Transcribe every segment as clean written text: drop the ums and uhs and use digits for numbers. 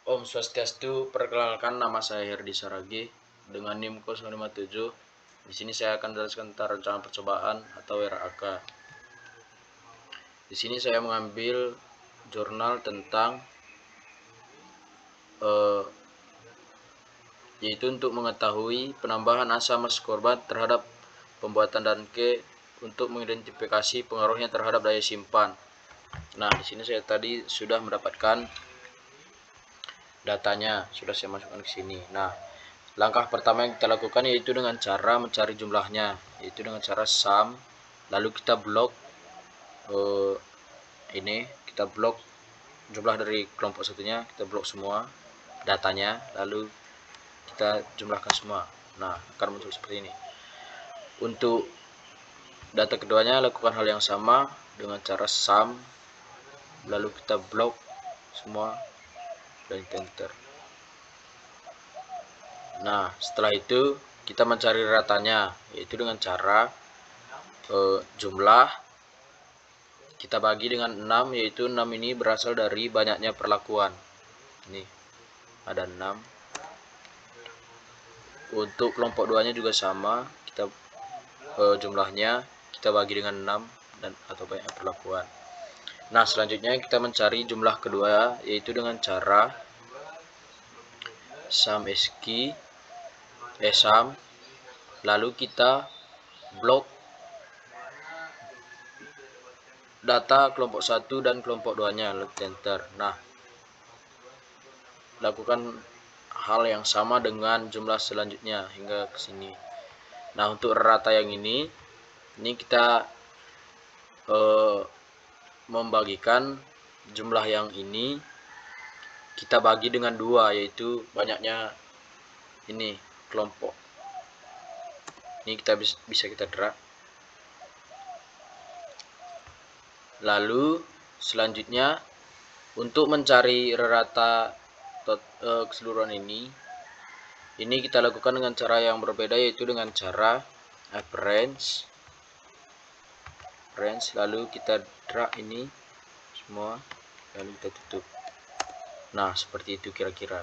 Om Swastiastu, perkenalkan nama saya Herdi Saragi dengan NIM 057. Di sini saya akan jelaskan tentang rencana percobaan atau RAK. Di sini saya mengambil jurnal tentang yaitu untuk mengetahui penambahan asa mas korban terhadap pembuatan danke untuk mengidentifikasi pengaruhnya terhadap daya simpan. Nah, di sini saya tadi sudah mendapatkan datanya, sudah saya masukkan ke sini. Nah, langkah pertama yang kita lakukan yaitu dengan cara mencari jumlahnya, yaitu dengan cara sum, lalu kita blok ini, kita blok jumlah dari kelompok satunya, kita blok semua datanya, lalu kita jumlahkan semua. Nah, akan muncul seperti ini. Untuk data keduanya lakukan hal yang sama dengan cara sum, lalu kita blok semua dan enter. Nah, setelah itu kita mencari ratanya, yaitu dengan cara jumlah kita bagi dengan 6, yaitu 6 ini berasal dari banyaknya perlakuan. Ini ada 6. Untuk kelompok 2 nya juga sama, kita jumlahnya kita bagi dengan 6 dan atau banyak perlakuan. Nah, selanjutnya kita mencari jumlah kedua, yaitu dengan cara sum sum, lalu kita blok data kelompok 1 dan kelompok 2 nya, enter. Nah, lakukan hal yang sama dengan jumlah selanjutnya hingga ke sini. Nah, untuk rata yang ini kita membagikan jumlah yang ini kita bagi dengan 2, yaitu banyaknya ini kelompok. Ini kita bisa kita drag. Lalu selanjutnya untuk mencari rata keseluruhan ini kita lakukan dengan cara yang berbeda, yaitu dengan cara average, lalu kita drag ini semua, lalu kita tutup. Nah, seperti itu kira-kira.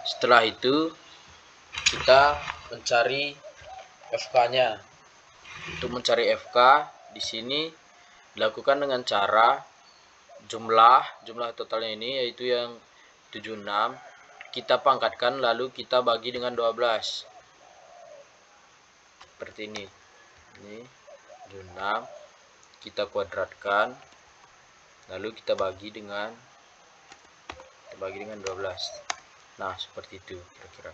Setelah itu kita mencari FK-nya. Untuk mencari FK di sini dilakukan dengan cara jumlah totalnya ini, yaitu yang 76, kita pangkatkan lalu kita bagi dengan 12. Seperti ini. Ini 76 kita kuadratkan lalu kita bagi dengan 12. Nah, seperti itu kira-kira.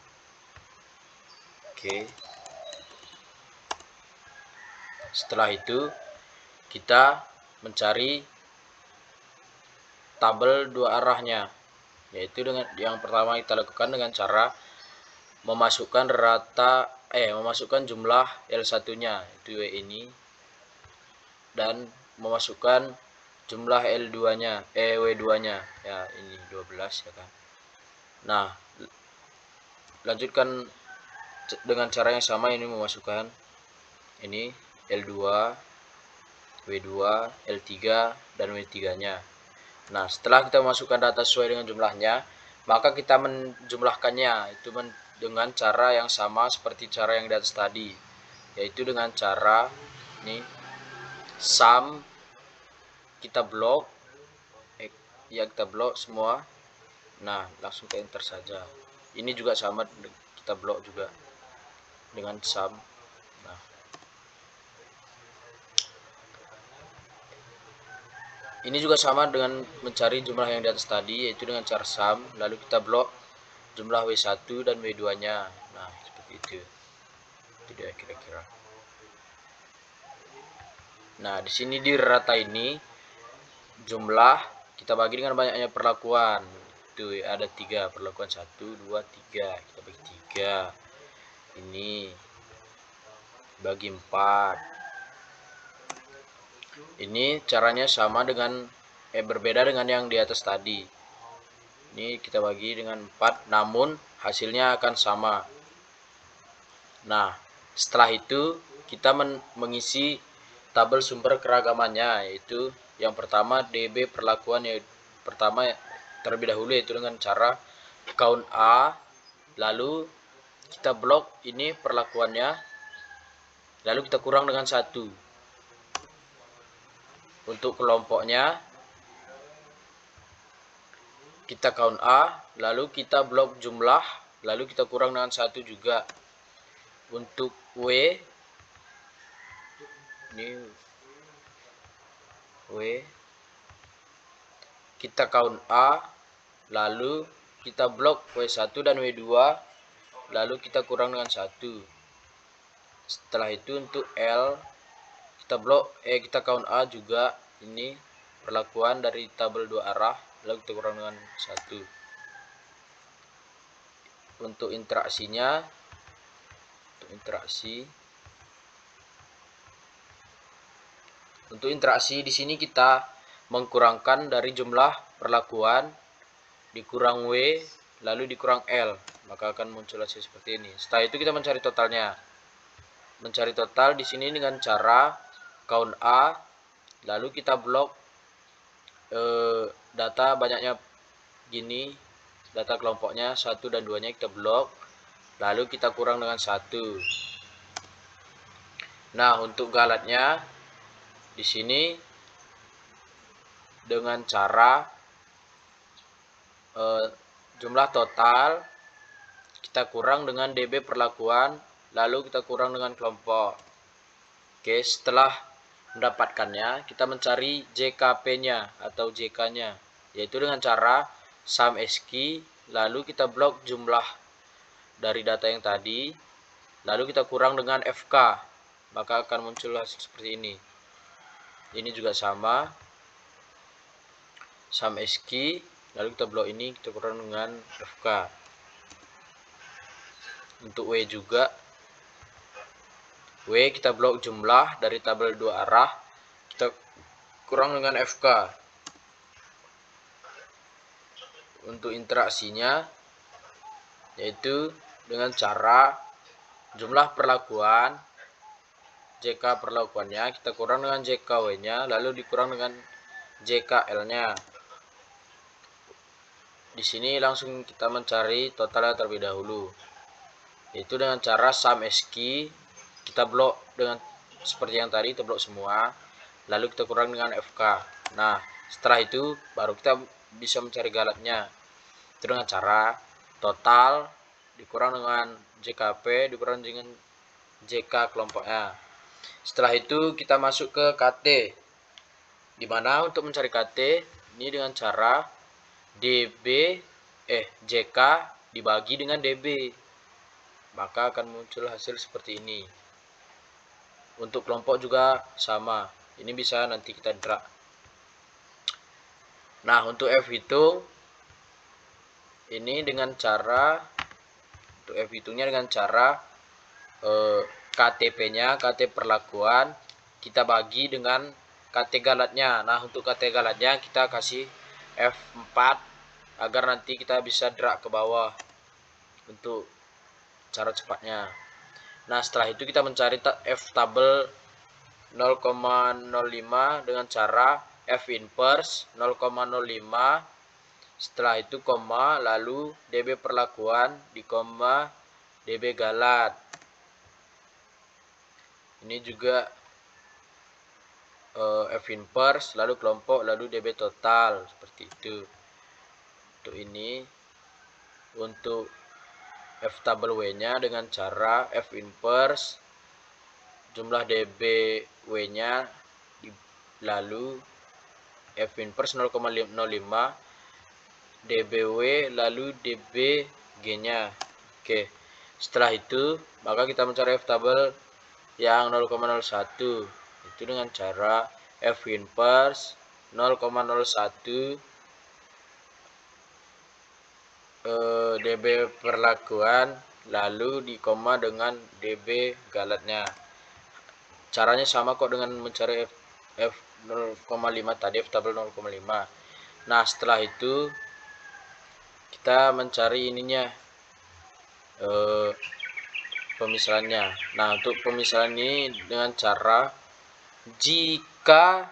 Oke. Setelah itu kita mencari tabel dua arahnya, yaitu dengan yang pertama kita lakukan dengan cara memasukkan memasukkan jumlah L1-nya, itu ini, dan memasukkan jumlah L2-nya, W2-nya, ya ini 12 ya kan. Nah, lanjutkan dengan cara yang sama, ini memasukkan ini L2, W2, L3 dan W3-nya. Nah, setelah kita masukkan data sesuai dengan jumlahnya, maka kita menjumlahkannya itu dengan cara yang sama seperti cara yang di atas tadi, yaitu dengan cara ini sum, kita blok kita blok semua. Nah, langsung ke enter saja. Ini juga sama, kita blok juga dengan sum. Nah, ini juga sama dengan mencari jumlah yang di atas tadi, yaitu dengan cara sum, lalu kita blok jumlah W1 dan W2-nya. Nah, seperti itu. Itu dia kira-kira. Nah, di sini di rata ini jumlah kita bagi dengan banyaknya perlakuan. Itu ada 3 perlakuan, 1, 2, 3. Kita bagi 3. Ini bagi 4. Ini caranya sama dengan berbeda dengan yang di atas tadi. Ini kita bagi dengan 4, namun hasilnya akan sama. Nah, setelah itu kita mengisi tabel sumber keragamannya, yaitu yang pertama DB perlakuan, yang pertama terlebih dahulu yaitu dengan cara count A, lalu kita blok ini perlakuannya, lalu kita kurang dengan 1. Untuk kelompoknya kita count A, lalu kita blok jumlah, lalu kita kurang dengan 1 juga. Untuk W, ini W, kita count A, lalu kita blok W1 dan W2, lalu kita kurang dengan 1. Setelah itu untuk L, kita blok kita count A juga, ini perlakuan dari tabel 2 arah, lalu kita kurang dengan 1. Untuk interaksinya, untuk interaksi di sini kita mengkurangkan dari jumlah perlakuan dikurang W lalu dikurang L, maka akan muncul hasil seperti ini. Setelah itu kita mencari totalnya. Mencari total di sini dengan cara count A, lalu kita blok data banyaknya gini, data kelompoknya 1 dan 2-nya kita blok, lalu kita kurang dengan 1. Nah, untuk galatnya di sini dengan cara jumlah total kita kurang dengan DB perlakuan, lalu kita kurang dengan kelompok. Oke, setelah mendapatkannya kita mencari JKP-nya atau JK-nya, yaitu dengan cara sum SKI, lalu kita blok jumlah dari data yang tadi, lalu kita kurang dengan FK, maka akan muncul hasil seperti ini. Ini juga sama, sum SKI, lalu kita blok ini, kita kurang dengan FK. Untuk W juga, W kita blok jumlah dari tabel 2 arah, kita kurang dengan FK. Untuk interaksinya, yaitu dengan cara jumlah perlakuan, JK perlakuannya kita kurang dengan JKW-nya, lalu dikurang dengan JKL-nya. Di sini langsung kita mencari totalnya terlebih dahulu, yaitu dengan cara sum SKI, kita blok dengan seperti yang tadi, kita blok semua, lalu kita kurang dengan FK. Nah, setelah itu baru kita bisa mencari galatnya, itu dengan cara total dikurang dengan JKP dikurang dengan JK kelompoknya. Setelah itu kita masuk ke KT, dimana untuk mencari KT ini dengan cara JK dibagi dengan DB, maka akan muncul hasil seperti ini. Untuk kelompok juga sama, ini bisa nanti kita drag. Nah, untuk F hitung ini dengan cara, untuk F hitungnya dengan cara KTP-nya, KT perlakuan kita bagi dengan KT galatnya. Nah, untuk KT galatnya kita kasih F4 agar nanti kita bisa drag ke bawah untuk cara cepatnya. Nah, setelah itu kita mencari F tabel 0,05 dengan cara F inverse 0,05, setelah itu koma, lalu DB perlakuan di koma DB galat. Ini juga F inverse, lalu kelompok, lalu DB total, seperti itu. Untuk ini, untuk F tabel W-nya dengan cara F inverse jumlah DB W-nya lalu F inverse 0,05 DBW lalu DB G-nya. Oke. Setelah itu, maka kita mencari F tabel yang 0,01, itu dengan cara F inverse 0,01 DB perlakuan lalu di koma dengan DB galatnya. Caranya sama kok dengan mencari F 0,5 tadi, F tabel 0,5. Nah, setelah itu kita mencari ininya pemisahannya. Nah, untuk pemisahan ini dengan cara Jika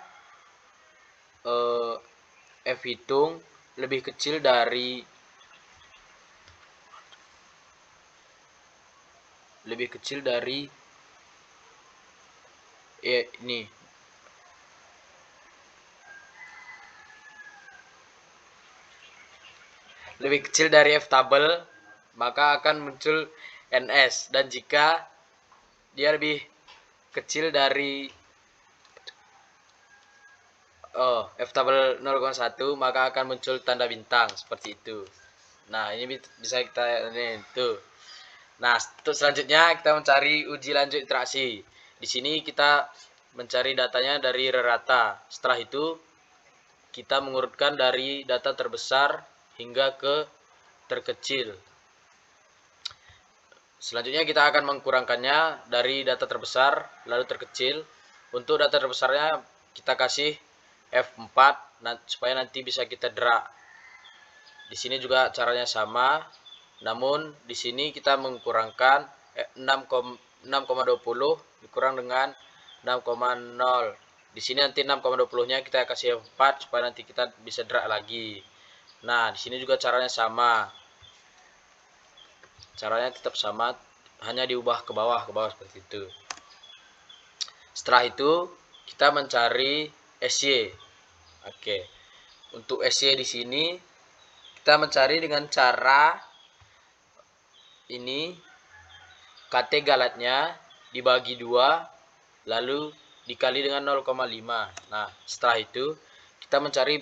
F hitung lebih kecil dari ini lebih kecil dari F tabel, maka akan muncul NS. Dan jika dia lebih kecil dari F tabel 0,1, maka akan muncul tanda bintang seperti itu. Nah, ini bisa kita ini tuh. Nah, untuk selanjutnya kita mencari uji lanjut interaksi. Di sini kita mencari datanya dari rata. Setelah itu kita mengurutkan dari data terbesar hingga ke terkecil. Selanjutnya kita akan mengkurangkannya dari data terbesar lalu terkecil. Untuk data terbesarnya kita kasih F4 supaya nanti bisa kita drag. Di sini juga caranya sama, namun di sini kita mengkurangkan 6,20 dikurang dengan 6,0. Di sini nanti 6,20-nya kita kasih 4 supaya nanti kita bisa drag lagi. Nah, di sini juga caranya sama. Caranya tetap sama, hanya diubah ke bawah seperti itu. Setelah itu kita mencari SY. Oke. Untuk SY di sini kita mencari dengan cara ini, KT galatnya dibagi 2 lalu dikali dengan 0,5. Nah, setelah itu kita mencari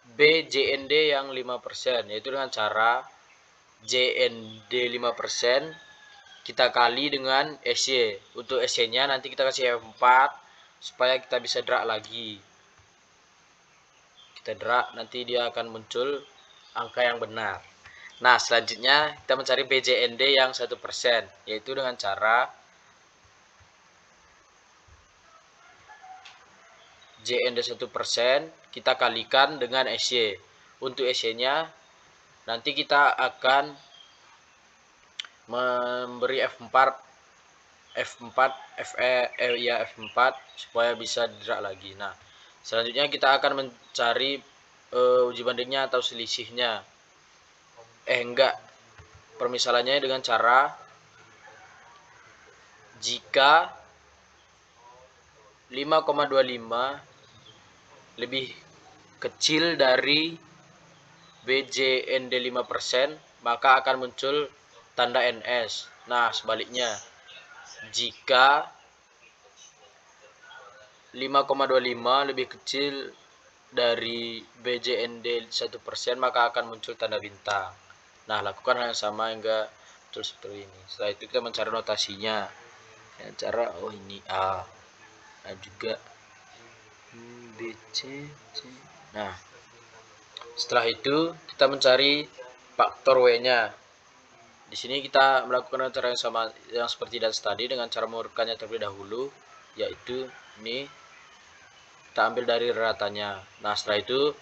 BJND yang 5%, yaitu dengan cara JND 5% kita kali dengan SY. Untuk SY-nya nanti kita kasih F4 supaya kita bisa drag lagi. Kita drag, nanti dia akan muncul angka yang benar. Nah, selanjutnya kita mencari BJND yang 1%, yaitu dengan cara JND 1% kita kalikan dengan SY. Untuk SY-nya nanti kita akan memberi F4 supaya bisa drag lagi. Nah, selanjutnya kita akan mencari uji bandingnya atau selisihnya. Permisalannya dengan cara jika 5,25 lebih kecil dari BJND 5%, maka akan muncul tanda NS. Nah, sebaliknya, jika 5,25 lebih kecil dari BJND 1%, maka akan muncul tanda bintang. Nah, lakukan hal yang sama hingga muncul seperti ini. Setelah itu kita mencari notasinya. Dengan cara ini A. Nah, juga B, C, C. Nah, setelah itu kita mencari faktor W-nya. Di sini kita melakukan cara yang sama yang seperti tadi dengan cara mengurutkannya terlebih dahulu, yaitu ini kita ambil dari ratanya. Nah, setelah itu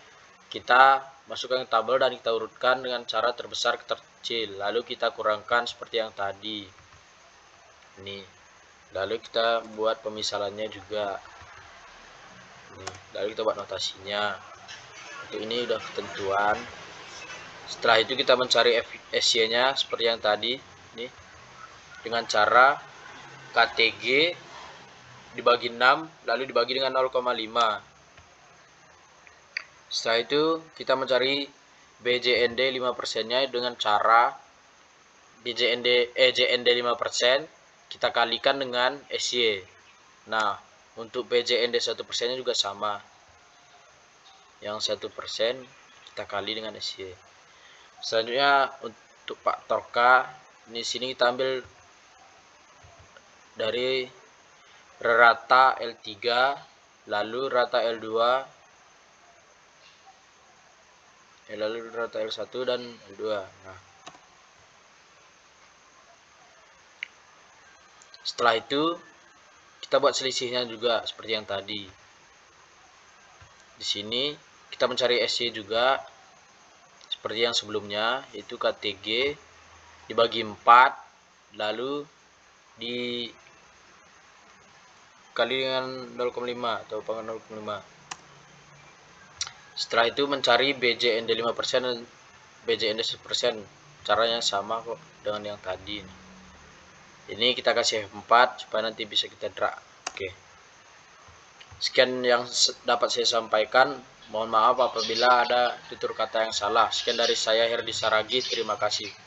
kita masukkan ke tabel dan kita urutkan dengan cara terbesar ke terkecil, lalu kita kurangkan seperti yang tadi. Ini. Lalu kita buat pemisalannya juga. Ini. Lalu kita buat notasinya. Untuk ini udah ketentuan. Setelah itu kita mencari SY-nya seperti yang tadi, nih, dengan cara KTG dibagi 6 lalu dibagi dengan 0,5. Setelah itu kita mencari BJND 5%-nya dengan cara JND 5% kita kalikan dengan SY. Nah, untuk BJND 1%-nya juga sama. Yang 1% kita kali dengan SY. Selanjutnya untuk faktor K, di sini kita ambil dari rata L3 lalu rata L2 lalu rata L1 dan L2. Nah, setelah itu kita buat selisihnya juga seperti yang tadi. Di sini kita mencari SY juga seperti yang sebelumnya, yaitu KTG dibagi 4 lalu kali dengan 0,5 atau pangkat 0,5. Setelah itu mencari BJND 5% dan BJND 10%. Caranya sama kok dengan yang tadi. Ini kita kasih F4 supaya nanti bisa kita drag. Oke. Sekian yang dapat saya sampaikan. Mohon maaf apabila ada tutur kata yang salah. Sekian dari saya, Herdi Saragi. Terima kasih.